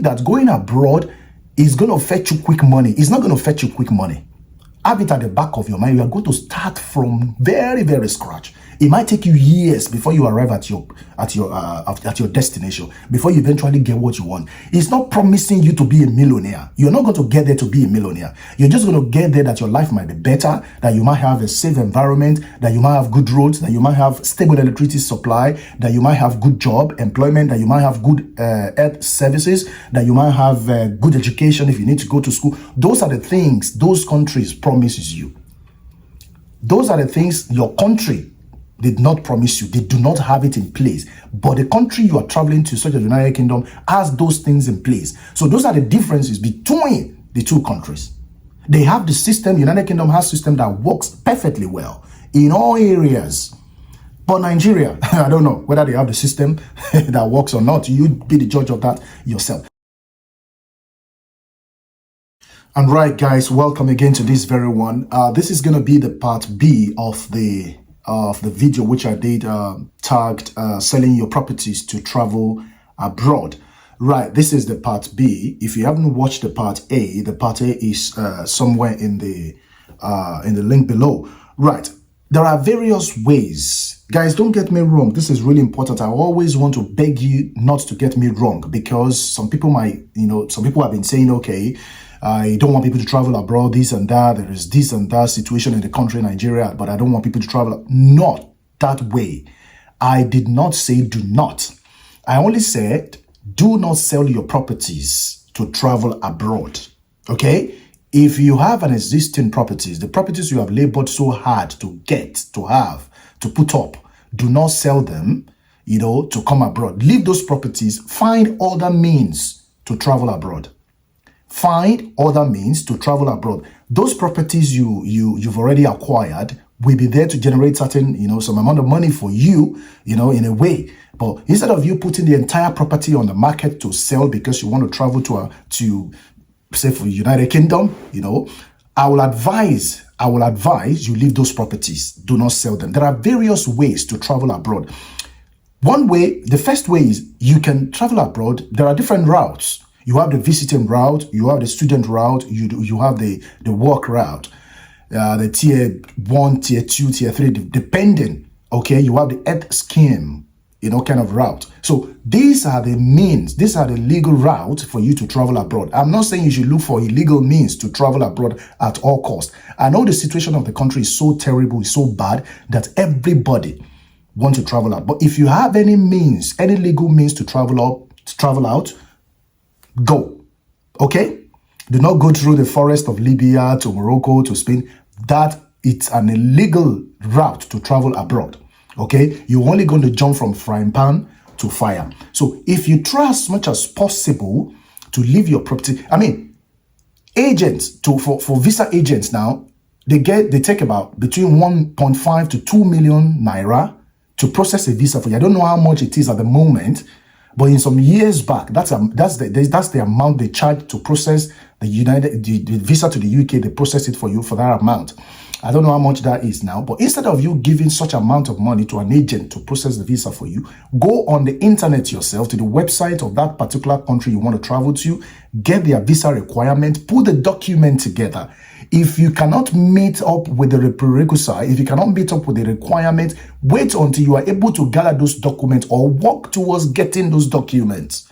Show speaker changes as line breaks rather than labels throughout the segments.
that going abroad is going to fetch you quick money. It's not going to fetch you quick money. Have it at the back of your mind. You are going to start from very, very scratch. It might take you years before you arrive at your destination, before you eventually get what you want. It's not promising you to be a millionaire. You're not going to get there to be a millionaire. You're just going to get there that your life might be better, that you might have a safe environment, that you might have good roads, that you might have stable electricity supply, that you might have good job, employment, that you might have good health services, that you might have good education if you need to go to school. Those are the things those countries promises you. Those are the things your country did not promise you. They do not have it in place. But the country you are traveling to, such as the United Kingdom, has those things in place. So those are the differences between the two countries. They have the system. The United Kingdom has a system that works perfectly well in all areas. But Nigeria, I don't know whether they have the system that works or not. You be the judge of that yourself. And right, guys, welcome again to this very one. This is going to be the part B of the video which I did tagged selling your properties to travel abroad. Right, this is the part B. If you haven't watched the part A is somewhere in the link below. Right, there are various ways. Guys, don't get me wrong. This is really important. I always want to beg you not to get me wrong, because some people might, some people have been saying, okay, I don't want people to travel abroad, this and that. There is this and that situation in the country, Nigeria, but I don't want people to travel. Not that way. I did not say do not. I only said do not sell your properties to travel abroad. Okay? If you have an existing properties, the properties you have labored so hard to get, to have, to put up, do not sell them, to come abroad. Leave those properties. Find other means to travel abroad. Find other means to travel abroad. Those properties you've already acquired will be there to generate certain, some amount of money for you, in a way. But instead of you putting the entire property on the market to sell because you want to travel to say for the United Kingdom, I will advise you leave those properties. Do not sell them. There are various ways to travel abroad. One way, the first way is you can travel abroad. There are different routes. You have the visiting route, you have the student route, you have the work route, the tier 1, tier 2, tier 3, depending, okay? You have the health scheme, kind of route. So these are the means, these are the legal routes for you to travel abroad. I'm not saying you should look for illegal means to travel abroad at all costs. I know the situation of the country is so terrible, it's so bad that everybody wants to travel out. But if you have any means, any legal means to travel out, go. Okay? Do not go through the forest of Libya to Morocco to Spain. That it's an illegal route to travel abroad. Okay? You're only going to jump from frying pan to fire. So if you try as much as possible to leave your property, agents for visa agents now, they take about between 1.5 to 2 million naira to process a visa for you. I don't know how much it is at the moment. But in some years back, that's the amount they charge to process the visa to the UK. They process it for you for that amount. I don't know how much that is now, but instead of you giving such amount of money to an agent to process the visa for you, go on the internet yourself to the website of that particular country you want to travel to, get their visa requirement, put the document together. If you cannot meet up with the prerequisite, if you cannot meet up with the requirement, wait until you are able to gather those documents or work towards getting those documents.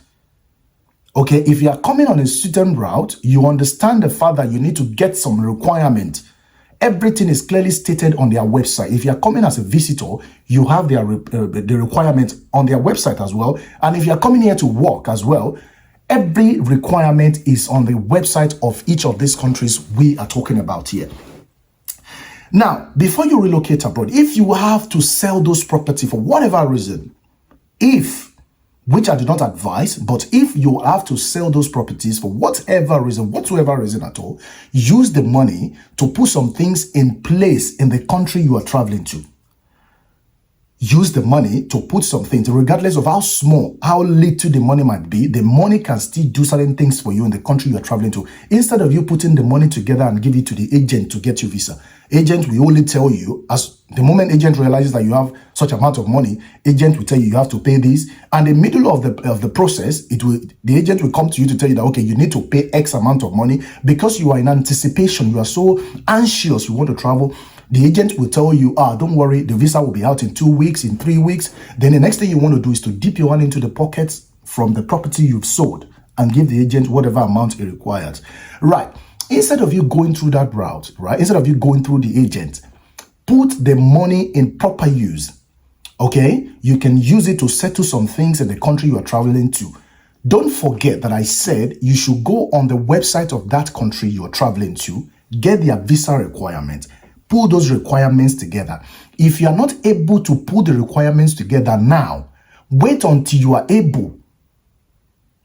Okay, if you are coming on a student route, you understand the fact that you need to get some requirement. Everything is clearly stated on their website. If you are coming as a visitor, you have the requirements on their website as well. And if you are coming here to work as well, every requirement is on the website of each of these countries we are talking about here. Now, before you relocate abroad, if you have to sell those property for whatever reason, which I do not advise, but if you have to sell those properties for whatever reason at all, use the money to put some things in place in the country you are traveling to. use the money to put some things, regardless of how small, how little the money might be, the money can still do certain things for you in the country you are traveling to. Instead of you putting the money together and give it to the agent to get your visa, agent will only tell you, as the moment agent realizes that you have such amount of money, agent will tell you have to pay this. And in the middle of the process, the agent will come to you to tell you that, okay, you need to pay X amount of money because you are in anticipation. You are so anxious, you want to travel. The agent will tell you, don't worry, the visa will be out in 2 weeks, in 3 weeks. Then the next thing you want to do is to dip your hand into the pockets from the property you've sold and give the agent whatever amount it requires. Right. Instead of you going through that route, right? Instead of you going through the agent, put the money in proper use. Okay? You can use it to settle some things in the country you are traveling to. Don't forget that I said you should go on the website of that country you're traveling to, get their visa requirements, pull those requirements together. If you are not able to pull the requirements together now, wait until you are able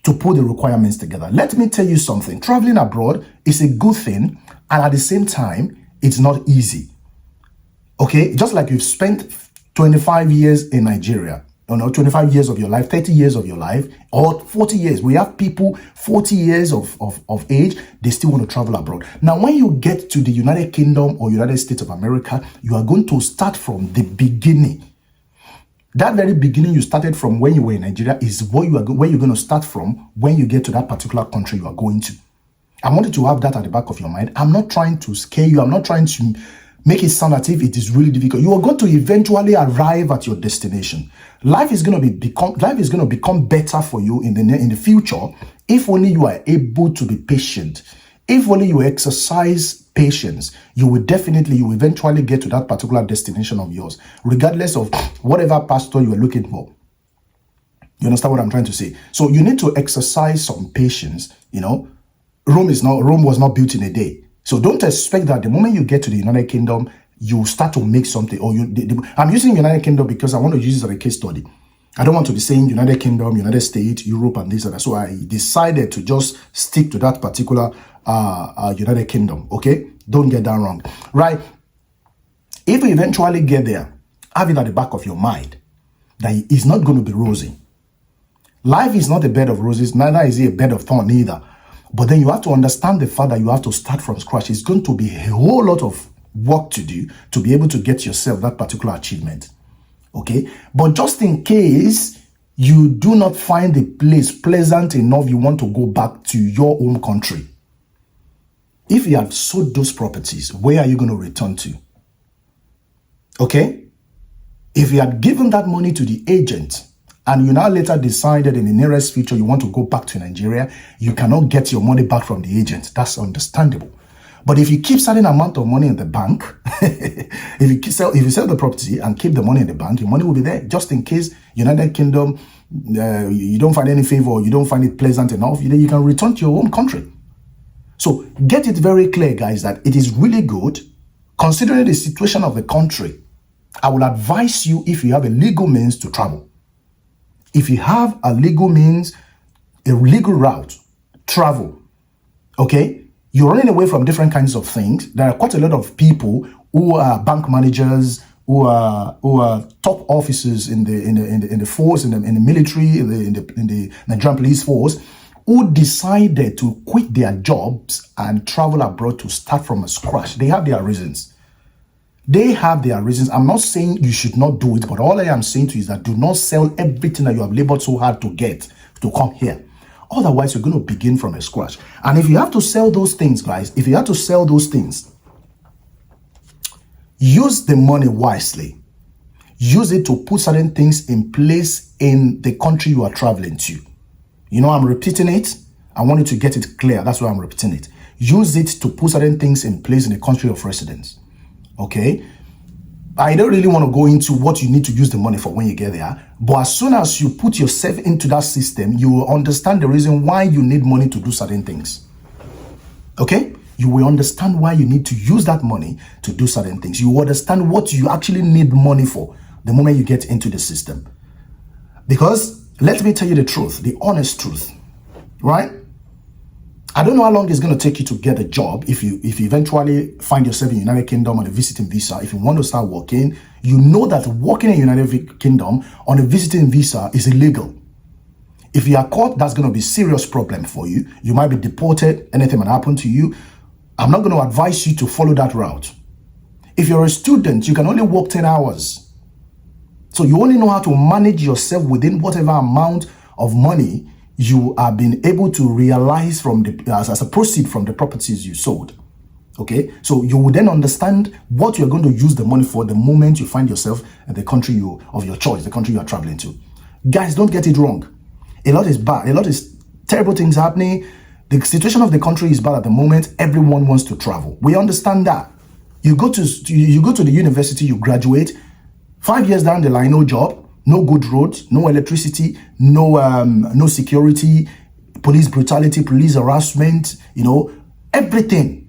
to pull the requirements together. Let me tell you something. Traveling abroad is a good thing, and at the same time, it's not easy. Okay? Just like you've spent 25 years in Nigeria, 25 years of your life, 30 years of your life, or 40 years. We have people 40 years of age, they still want to travel abroad. Now, when you get to the United Kingdom or United States of America, you are going to start from the beginning. That very beginning you started from when you were in Nigeria is where you're going to start from when you get to that particular country you are going to. I wanted to have that at the back of your mind. I'm not trying to scare you. I'm not trying to make it sound as if it is really difficult. You are going to eventually arrive at your destination. Life is going to become better for you in the future if only you are able to be patient. If only you exercise patience, you will eventually get to that particular destination of yours, regardless of whatever pastor you are looking for. You understand what I'm trying to say? So you need to exercise some patience. Rome was not built in a day. So don't expect that the moment you get to the United Kingdom, you start to make something. I'm using United Kingdom because I want to use it as a case study. I don't want to be saying United Kingdom, United States, Europe, and this and that. So I decided to just stick to that particular United Kingdom. Okay? Don't get that wrong. Right? If you eventually get there, have it at the back of your mind that it's not going to be rosy. Life is not a bed of roses, neither is it a bed of thorn either. But then you have to understand the fact that you have to start from scratch. It's going to be a whole lot of work to do to be able to get yourself that particular achievement. Okay? But just in case you do not find the place pleasant enough, you want to go back to your home country. If you have sold those properties, where are you going to return to? Okay? If you had given that money to the agent, and you now later decided in the nearest future you want to go back to Nigeria, you cannot get your money back from the agent. That's understandable. But if you keep certain amount of money in the bank, if you sell the property and keep the money in the bank, your money will be there just in case United Kingdom, you don't find any favor or you don't find it pleasant enough, you can return to your home country. So get it very clear, guys, that it is really good, considering the situation of the country. I will advise you, if you have a legal means, to travel. If you have a legal means, a legal route, travel. Okay? You're running away from different kinds of things. There are quite a lot of people who are bank managers, who are top officers in the force, in the military, in the Nigerian police force, who decided to quit their jobs and travel abroad to start from scratch. They have their reasons. I'm not saying you should not do it, but all I am saying to you is that do not sell everything that you have labored so hard to get to come here. Otherwise, you're going to begin from a scratch. And if you have to sell those things, guys, use the money wisely. Use it to put certain things in place in the country you are traveling to. I'm repeating it. I want you to get it clear. That's why I'm repeating it. Use it to put certain things in place in the country of residence. Okay, I don't really want to go into what you need to use the money for when you get there. But as soon as you put yourself into that system, you will understand the reason why you need money to do certain things. Okay, you will understand why you need to use that money to do certain things. You will understand what you actually need money for the moment you get into the system. Because let me tell you the truth, the honest truth, right? I don't know how long it's going to take you to get a job. If you eventually find yourself in the United Kingdom on a visiting visa, if you want to start working, you know that working in the United Kingdom on a visiting visa is illegal. If you are caught, that's going to be a serious problem for you. You might be deported. Anything might happen to you. I'm not going to advise you to follow that route. If you're a student, you can only work 10 hours. So you only know how to manage yourself within whatever amount of money you are being able to realize from as a proceed from the properties you sold. Okay, so you will then understand what you're going to use the money for the moment you find yourself in the country of your choice, the country you are traveling to. Guys, don't get it wrong. A lot is bad. A lot is terrible things happening. The situation of the country is bad at the moment. Everyone wants to travel. We understand that. You go to the university, you graduate. 5 years down the line, no job, no good roads, no electricity, no security, police brutality, police harassment. Everything.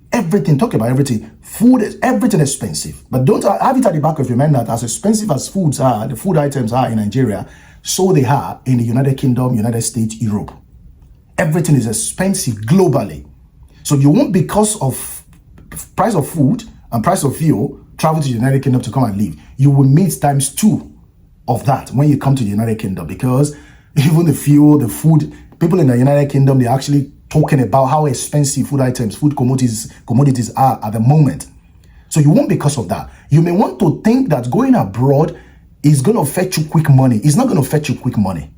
Talk about everything. Food, everything expensive. But don't have it at the back of your mind that as expensive as the food items are in Nigeria, so they are in the United Kingdom, United States, Europe. Everything is expensive globally. So you won't, because of price of food and price of fuel, travel to the United Kingdom to come and live. You will meet times 2 of that when you come to the United Kingdom, because even the fuel, the food, people in the United Kingdom, they're actually talking about how expensive food items, food commodities are at the moment. So you won't because of that. You may want to think that going abroad is going to fetch you quick money. It's not going to fetch you quick money.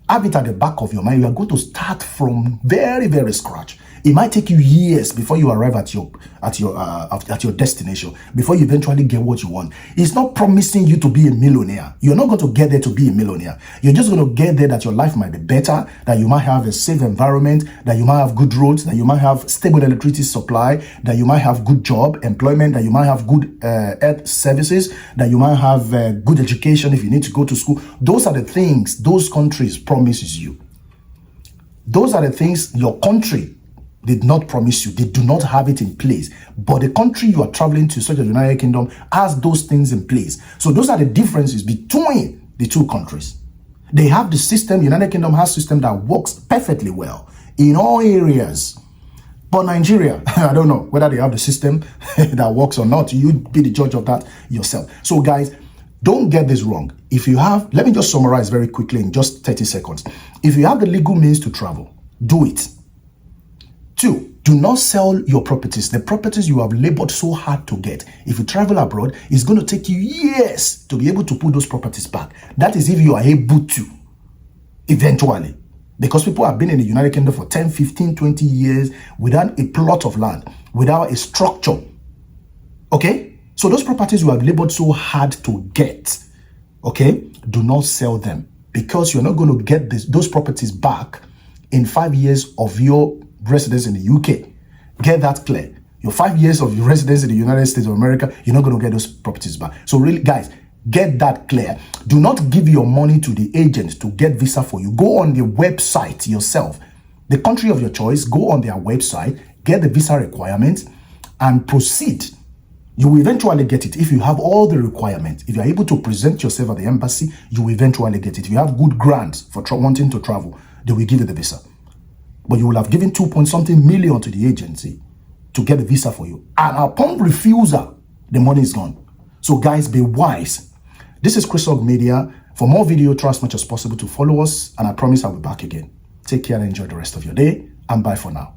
Have it at the back of your mind. You are going to start from very, very scratch. It might take you years before you arrive at your destination, before you eventually get what you want. It's not promising you to be a millionaire. You're not going to get there to be a millionaire. You're just going to get there that your life might be better, that you might have a safe environment, that you might have good roads, that you might have stable electricity supply, that you might have good job, employment, that you might have good health services, that you might have good education if you need to go to school. Those are the things those countries promises you. Those are the things your country did not promise you. They do not have it in place. But the country you are traveling to, such as the United Kingdom, has those things in place. So those are the differences between the two countries. They have the system. The United Kingdom has a system that works perfectly well in all areas. But Nigeria, I don't know whether they have the system that works or not. You be the judge of that yourself. So guys, don't get this wrong. If you have, let me just summarize very quickly in just 30 seconds. If you have the legal means to travel, do it. 2, do not sell your properties. The properties you have labored so hard to get. If you travel abroad, it's going to take you years to be able to put those properties back. That is if you are able to, eventually. Because people have been in the United Kingdom for 10, 15, 20 years without a plot of land, without a structure. Okay? So those properties you have labored so hard to get, okay, do not sell them, because you're not going to get those properties back in 5 years of your residence in the UK. Get that clear. Your 5 years of your residence in the United States of America, you're not going to get those properties back. So really, guys, get that clear. Do not give your money to the agent to get visa for you. Go on the website yourself. The country of your choice, go on their website, get the visa requirements, and proceed. You will eventually get it if you have all the requirements. If you are able to present yourself at the embassy, you will eventually get it. If you have good grants for wanting to travel, they will give you the visa. But you will have given 2-point-something million to the agency to get the visa for you. And upon refusal, the money is gone. So guys, be wise. This is Chris Ogg Media. For more video, try as much as possible to follow us. And I promise I'll be back again. Take care and enjoy the rest of your day. And bye for now.